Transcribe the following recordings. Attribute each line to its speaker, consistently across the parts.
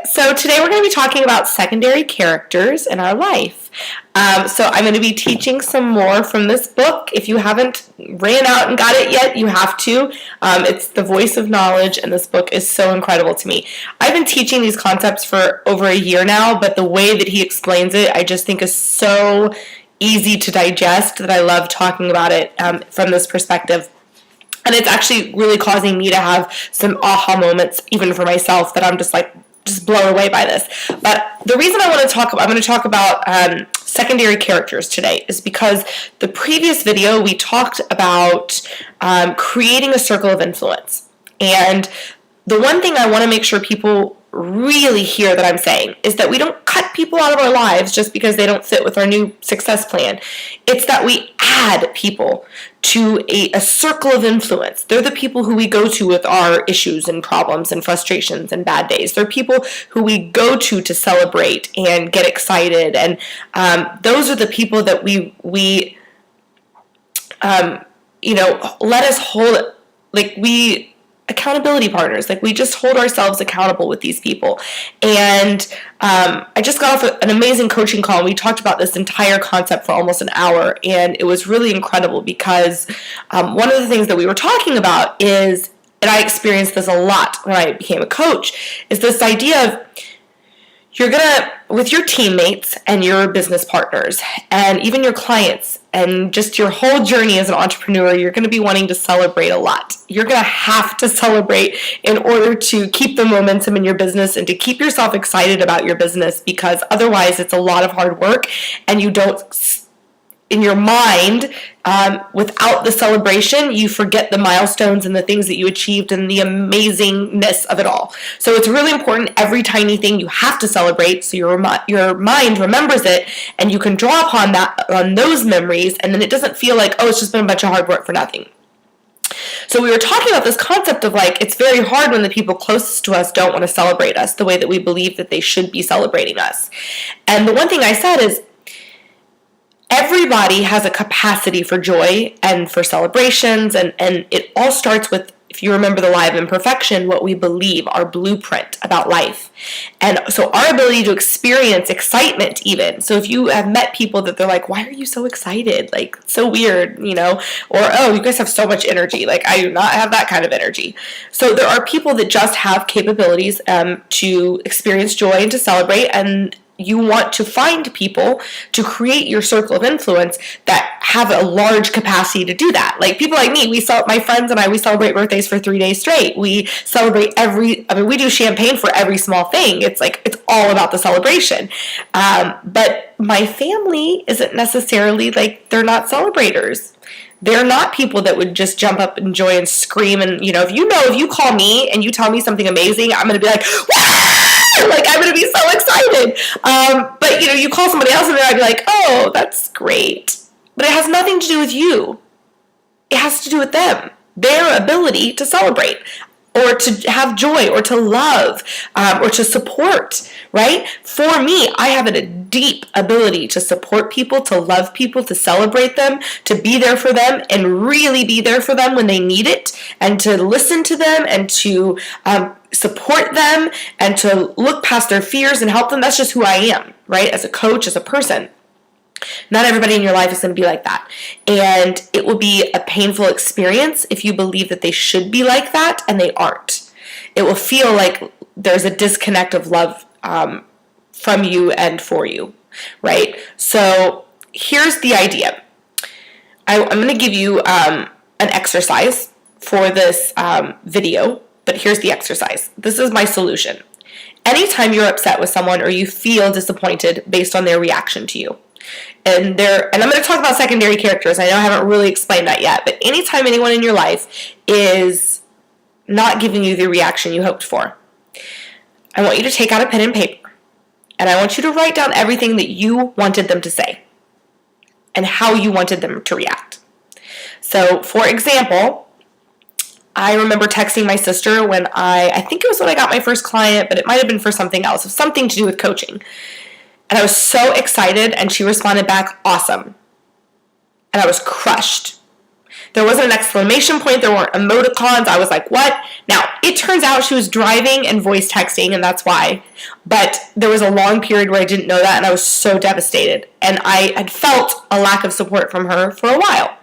Speaker 1: So today we're going to be talking about secondary characters in our life. So I'm going to be teaching some more from this book. If you haven't ran out and got it yet, you have to. It's The Voice of Knowledge, and this book is so incredible to me. I've been teaching these concepts for over a year now, but the way that he explains it, I just think is so easy to digest that I love talking about it from this perspective. And it's actually really causing me to have some aha moments, even for myself, that I'm just blown away by this. But the reason I'm going to talk about secondary characters today is because the previous video we talked about creating a circle of influence. And the one thing I want to make sure people really hear that I'm saying is that we don't cut people out of our lives just because they don't fit with our new success plan. It's that we add people to a circle of influence. They're the people who we go to with our issues and problems and frustrations and bad days. They're people who we go to celebrate and get excited. And those are the people that we let us hold, accountability partners. We just hold ourselves accountable with these people. And I just got off an amazing coaching call, and we talked about this entire concept for almost an hour, and it was really incredible because one of the things that we were talking about is, and I experienced this a lot when I became a coach, is this idea of you're gonna, with your teammates and your business partners and even your clients and just your whole journey as an entrepreneur, you're gonna be wanting to celebrate a lot. You're gonna have to celebrate in order to keep the momentum in your business and to keep yourself excited about your business, because otherwise it's a lot of hard work and you don't, in your mind, without the celebration, you forget the milestones and the things that you achieved and the amazingness of it all. So it's really important. Every tiny thing you have to celebrate, so your mind remembers it, and you can draw upon those memories, and then it doesn't feel like, oh, it's just been a bunch of hard work for nothing. So we were talking about this concept of it's very hard when the people closest to us don't want to celebrate us the way that we believe that they should be celebrating us. And the one thing I said is, everybody has a capacity for joy and for celebrations, and it all starts with, if you remember the Lie of Imperfection, what we believe, our blueprint about life. And so our ability to experience excitement even. So if you have met people that they're like, why are you so excited? It's so weird, or, oh, you guys have so much energy. I do not have that kind of energy. So there are people that just have capabilities to experience joy and to celebrate, and you want to find people to create your circle of influence that have a large capacity to do that. People like me, my friends and I, we celebrate birthdays for 3 days straight. We celebrate we do champagne for every small thing. It's all about the celebration. But my family isn't necessarily they're not celebrators. They're not people that would just jump up and joy and scream. And, if you call me and you tell me something amazing, I'm going to be like, wah! I'm going to be so excited. But, you call somebody else and they're going to be like, oh, that's great. But it has nothing to do with you. It has to do with them, their ability to celebrate, or to have joy, or to love, or to support, right? For me, I have a deep ability to support people, to love people, to celebrate them, to be there for them, and really be there for them when they need it, and to listen to them, and to support them, and to look past their fears and help them. That's just who I am, right? As a coach, as a person. Not everybody in your life is going to be like that. And it will be a painful experience if you believe that they should be like that and they aren't. It will feel like there's a disconnect of love from you and for you, right? So here's the idea. I'm going to give you an exercise for this video, but here's the exercise. This is my solution. Anytime you're upset with someone or you feel disappointed based on their reaction to you, and I'm going to talk about secondary characters. I know I haven't really explained that yet, but anytime anyone in your life is not giving you the reaction you hoped for, I want you to take out a pen and paper, and I want you to write down everything that you wanted them to say and how you wanted them to react. So, for example, I remember texting my sister when I think it was when I got my first client, but it might have been for something else, something to do with coaching. And I was so excited, and she responded back, awesome. And I was crushed There wasn't an exclamation point. There weren't emoticons. I was like, what? Now, it turns out she was driving and voice texting, and that's why. But there was a long period where I didn't know that, and I was so devastated. And I had felt a lack of support from her for a while.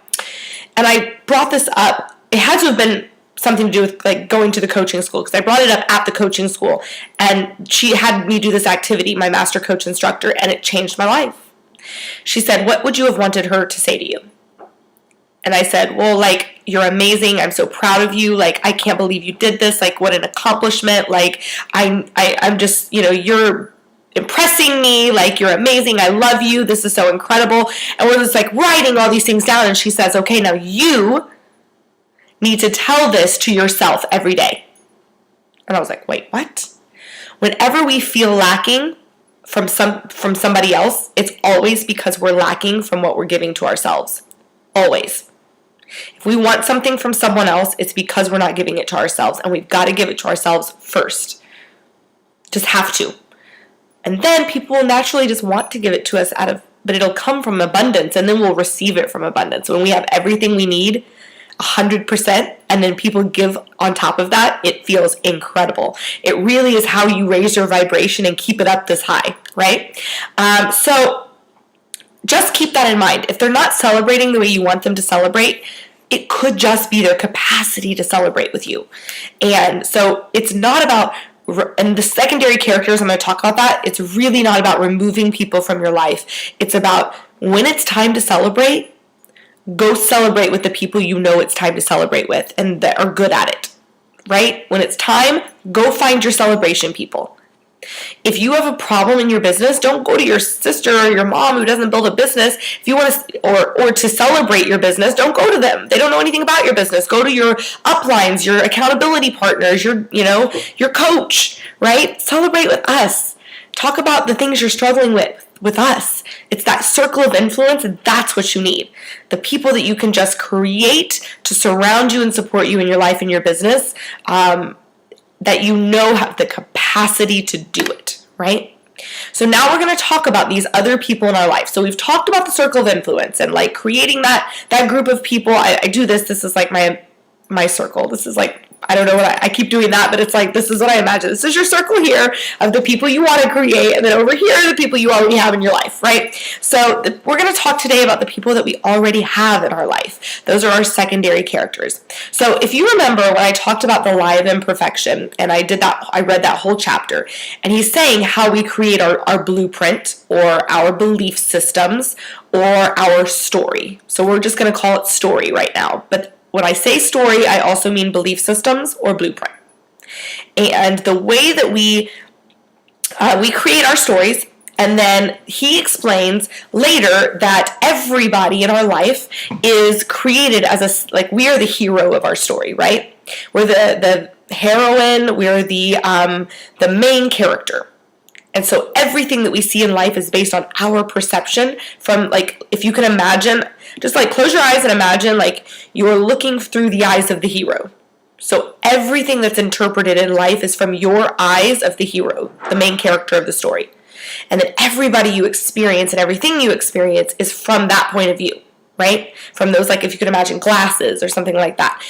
Speaker 1: And I brought this up. It had to have been something to do with like going to the coaching school, because I brought it up at the coaching school, and she had me do this activity, my master coach instructor, and it changed my life. She said, what would you have wanted her to say to you? And I said, well, like, you're amazing. I'm so proud of you. Like, I can't believe you did this. Like, what an accomplishment. Like, I'm just, you're impressing me. Like, you're amazing. I love you. This is so incredible. And we're just like writing all these things down. And she says, okay, now you need to tell this to yourself every day. And I was like, wait, what? Whenever we feel lacking from somebody else, it's always because we're lacking from what we're giving to ourselves. Always. If we want something from someone else, it's because we're not giving it to ourselves, and we've got to give it to ourselves first. Just have to. And then people will naturally just want to give it to us but it'll come from abundance, and then we'll receive it from abundance. When we have everything we need, 100%, and then people give on top of that, it feels incredible. It really is how you raise your vibration and keep it up this high, right? So just keep that in mind. If they're not celebrating the way you want them to celebrate, it could just be their capacity to celebrate with you. And so it's not about, and the secondary characters, I'm going to talk about that, it's really not about removing people from your life. It's about when it's time to celebrate, go celebrate with the people you know it's time to celebrate with and that are good at it, right? When it's time, go find your celebration people. If you have a problem in your business, don't go to your sister or your mom who doesn't build a business. If you want to, or to celebrate your business, don't go to them. They don't know anything about your business. Go to your uplines, your accountability partners, your coach, right? Celebrate with us. Talk about the things you're struggling with us. It's that circle of influence, and that's what you need. The people that you can just create to surround you and support you in your life and your business, that you know have the capacity to do it, right? So now we're going to talk about these other people in our life. So we've talked about the circle of influence and like creating that group of people. I do this. This is like my circle. This is like, I don't know what I keep doing that, but it's like, this is what I imagine. This is your circle here of the people you want to create, and then over here are the people you already have in your life, right? So we're going to talk today about the people that we already have in our life. Those are our secondary characters. So if you remember when I talked about the lie of imperfection, and I read that whole chapter, and he's saying how we create our blueprint or our belief systems or our story. So we're just going to call it story right now, but when I say story, I also mean belief systems or blueprint. And the way that we create our stories, and then he explains later that everybody in our life is created as we are the hero of our story, right? We're the heroine, we're the main character. And so everything that we see in life is based on our perception from, like, if you can imagine, just like close your eyes and imagine like you are looking through the eyes of the hero. So everything that's interpreted in life is from your eyes of the hero, the main character of the story. And then everybody you experience and everything you experience is from that point of view, right? From those, like, if you could imagine glasses or something like that.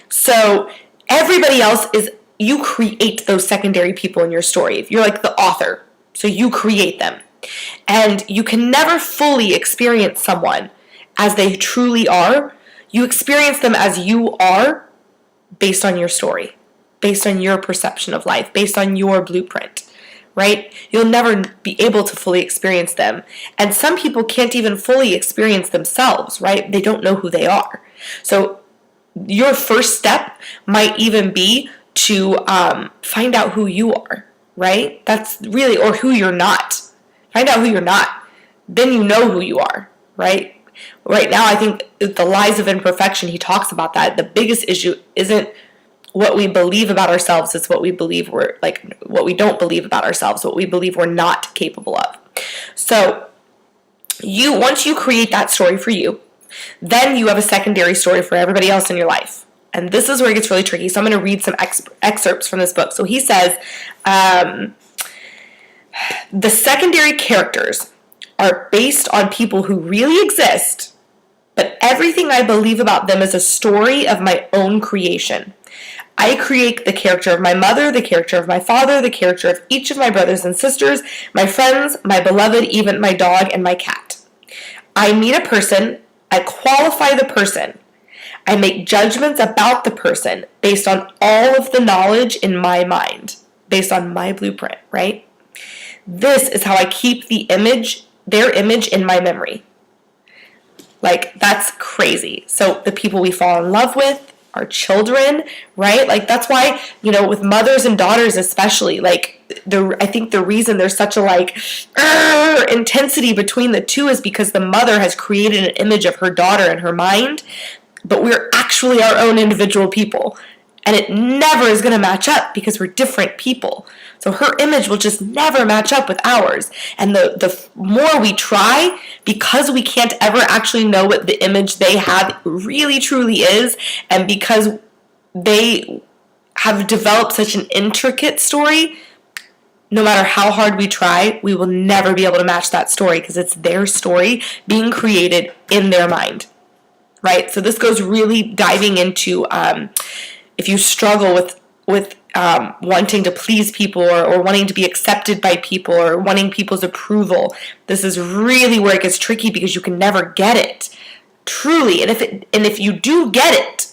Speaker 1: So everybody else is, you create those secondary people in your story. You're like the author, so you create them. And you can never fully experience someone as they truly are. You experience them as you are based on your story, based on your perception of life, based on your blueprint, right? You'll never be able to fully experience them. And some people can't even fully experience themselves, right? They don't know who they are. So your first step might even be to find out who you are, right? That's really, or who you're not. Find out who you're not. Then you know who you are, right? Right now, I think the lies of imperfection, he talks about that. The biggest issue isn't what we believe about ourselves, it's what we believe what we don't believe about ourselves, what we believe we're not capable of. So once you create that story for you, then you have a secondary story for everybody else in your life. And this is where it gets really tricky. So I'm going to read some excerpts from this book. So he says, the secondary characters are based on people who really exist but everything I believe about them is a story of my own creation. I create the character of my mother, the character of my father, the character of each of my brothers and sisters, my friends, my beloved, even my dog and my cat. I meet a person, I qualify the person. I make judgments about the person based on all of the knowledge in my mind, based on my blueprint, right? This is how I keep their image in my memory. Like, that's crazy. So the people we fall in love with, our children, right? Like, that's why, with mothers and daughters especially, like, I think the reason there's such a intensity between the two is because the mother has created an image of her daughter in her mind, but we're actually our own individual people. And it never is going to match up because we're different people. So her image will just never match up with ours. And the more we try, because we can't ever actually know what the image they have really truly is, and because they have developed such an intricate story, no matter how hard we try, we will never be able to match that story because it's their story being created in their mind. Right? So this goes really diving into if you struggle with wanting to please people or wanting to be accepted by people or wanting people's approval, this is really where it gets tricky because you can never get it. Truly. And if you do get it,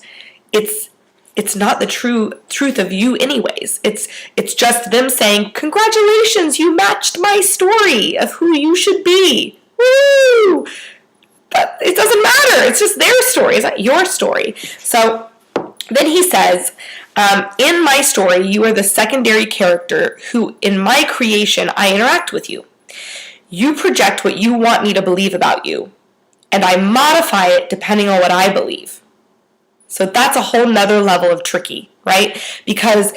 Speaker 1: it's not the truth of you anyways. It's just them saying, "Congratulations, you matched my story of who you should be." Woo! But it doesn't matter. It's just their story. It's not your story. So then he says, in my story, you are the secondary character who, in my creation, I interact with you. You project what you want me to believe about you, and I modify it depending on what I believe. So that's a whole nother level of tricky, right? Because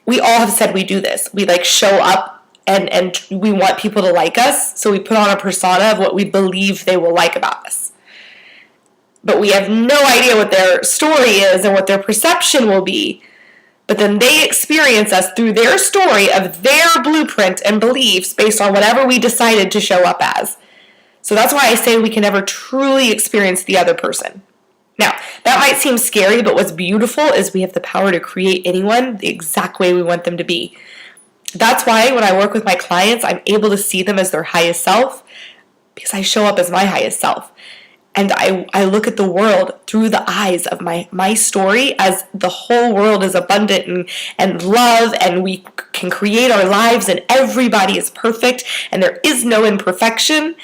Speaker 1: we all have said we do this. We show up and we want people to like us, so we put on a persona of what we believe they will like about us. But we have no idea what their story is and what their perception will be. But then they experience us through their story of their blueprint and beliefs based on whatever we decided to show up as. So that's why I say we can never truly experience the other person. Now, that might seem scary, but what's beautiful is we have the power to create anyone the exact way we want them to be. That's why when I work with my clients, I'm able to see them as their highest self because I show up as my highest self. And I look at the world through the eyes of my story as the whole world is abundant and love, and we can create our lives and everybody is perfect and there is no imperfection.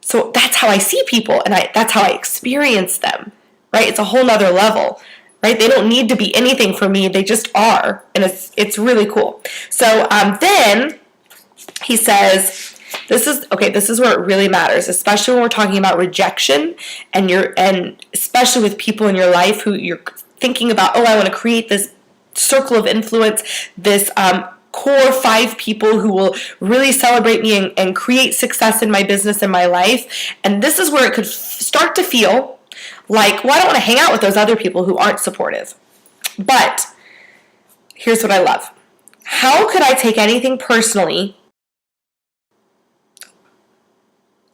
Speaker 1: So that's how I see people and that's how I experience them, right? It's a whole nother level. Right? They don't need to be anything for me. They just are. And it's really cool. So then he says, this is where it really matters, especially when we're talking about rejection and especially with people in your life who you're thinking about, I want to create this circle of influence, this core 5 people who will really celebrate me and create success in my business and my life. And this is where it could start to feel like, well, I don't want to hang out with those other people who aren't supportive. But here's what I love. How could I take anything personally?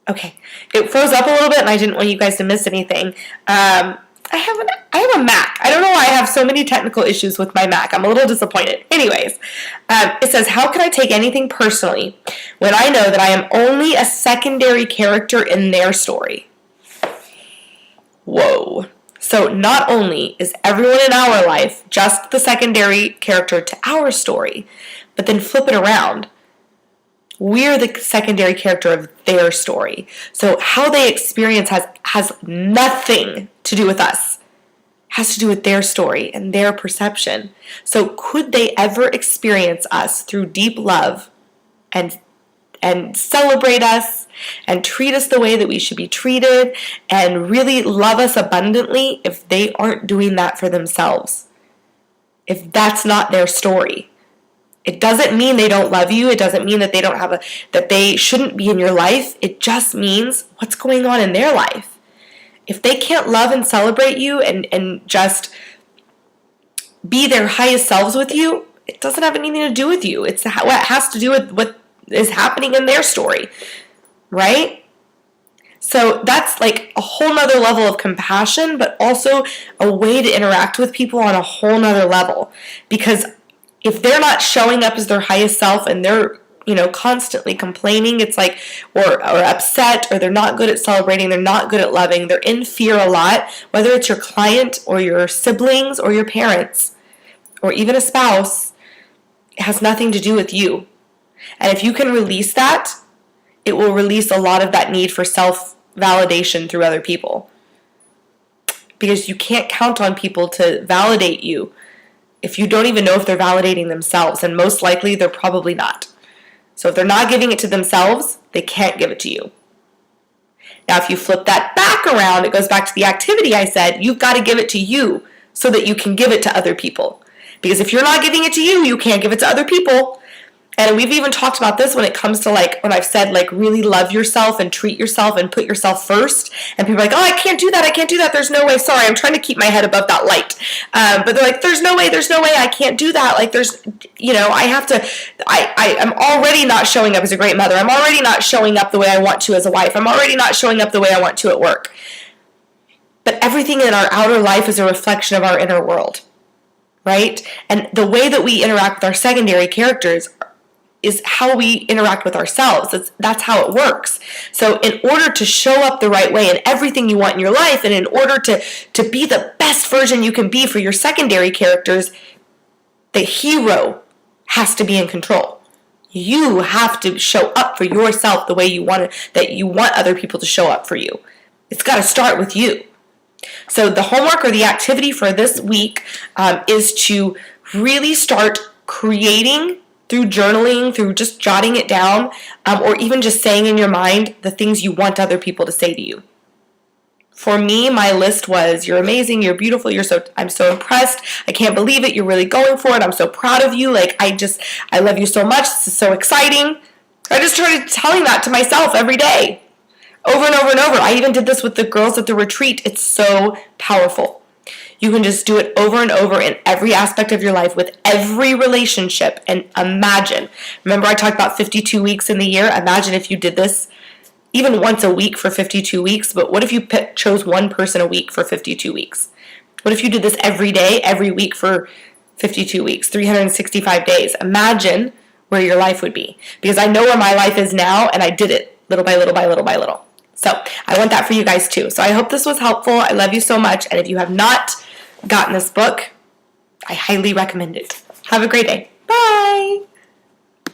Speaker 1: Okay, it froze up a little bit and I didn't want you guys to miss anything. I have a Mac. I don't know why I have so many technical issues with my Mac. I'm a little disappointed. Anyways, it says, how can I take anything personally when I know that I am only a secondary character in their story? Whoa. So not only is everyone in our life just the secondary character to our story, but then flip it around. We're the secondary character of their story. So how they experience has nothing to do with us. It has to do with their story and their perception. So could they ever experience us through deep love and celebrate us and treat us the way that we should be treated and really love us abundantly if they aren't doing that for themselves? If that's not their story. It doesn't mean they don't love you. It doesn't mean that they don't that they shouldn't be in your life. It just means what's going on in their life. If they can't love and celebrate you and just be their highest selves with you, it doesn't have anything to do with you. It has to do with what is happening in their story, right? So that's like a whole nother level of compassion, but also a way to interact with people on a whole nother level. Because if they're not showing up as their highest self and they're, constantly complaining, it's like, or upset, or they're not good at celebrating, they're not good at loving, they're in fear a lot, whether it's your client or your siblings or your parents or even a spouse, it has nothing to do with you. And if you can release that, it will release a lot of that need for self-validation through other people. Because you can't count on people to validate you if you don't even know if they're validating themselves, and most likely they're probably not. So if they're not giving it to themselves, they can't give it to you. Now, if you flip that back around, it goes back to the activity I said, you've got to give it to you so that you can give it to other people. Because if you're not giving it to you, you can't give it to other people. And we've even talked about this when it comes to when I've said really love yourself and treat yourself and put yourself first. And people are like, oh, I can't do that. There's no way. Sorry, I'm trying to keep my head above that light. But they're like, there's no way. I can't do that. I have to, I'm already not showing up as a great mother. I'm already not showing up the way I want to as a wife. I'm already not showing up the way I want to at work. But everything in our outer life is a reflection of our inner world, right? And the way that we interact with our secondary characters is how we interact with ourselves. That's how it works. So in order to show up the right way in everything you want in your life, and in order to be the best version you can be for your secondary characters, the hero has to be in control. You have to show up for yourself the way you want that you want other people to show up for you. It's got to start with you. So the homework or the activity for this week is to really start creating through journaling, through just jotting it down, or even just saying in your mind the things you want other people to say to you. For me, my list was, you're amazing, you're beautiful, I'm so impressed, I can't believe it, you're really going for it, I'm so proud of you, I love you so much, this is so exciting. I just started telling that to myself every day, over and over and over. I even did this with the girls at the retreat. It's so powerful. You can just do it over and over in every aspect of your life with every relationship, and imagine. Remember I talked about 52 weeks in the year? Imagine if you did this even once a week for 52 weeks, but what if you chose one person a week for 52 weeks? What if you did this every day, every week for 52 weeks, 365 days? Imagine where your life would be. Because I know where my life is now, and I did it little by little by little by little. So I want that for you guys too. So I hope this was helpful. I love you so much. And if you have not gotten this book, I highly recommend it. Have a great day. Bye.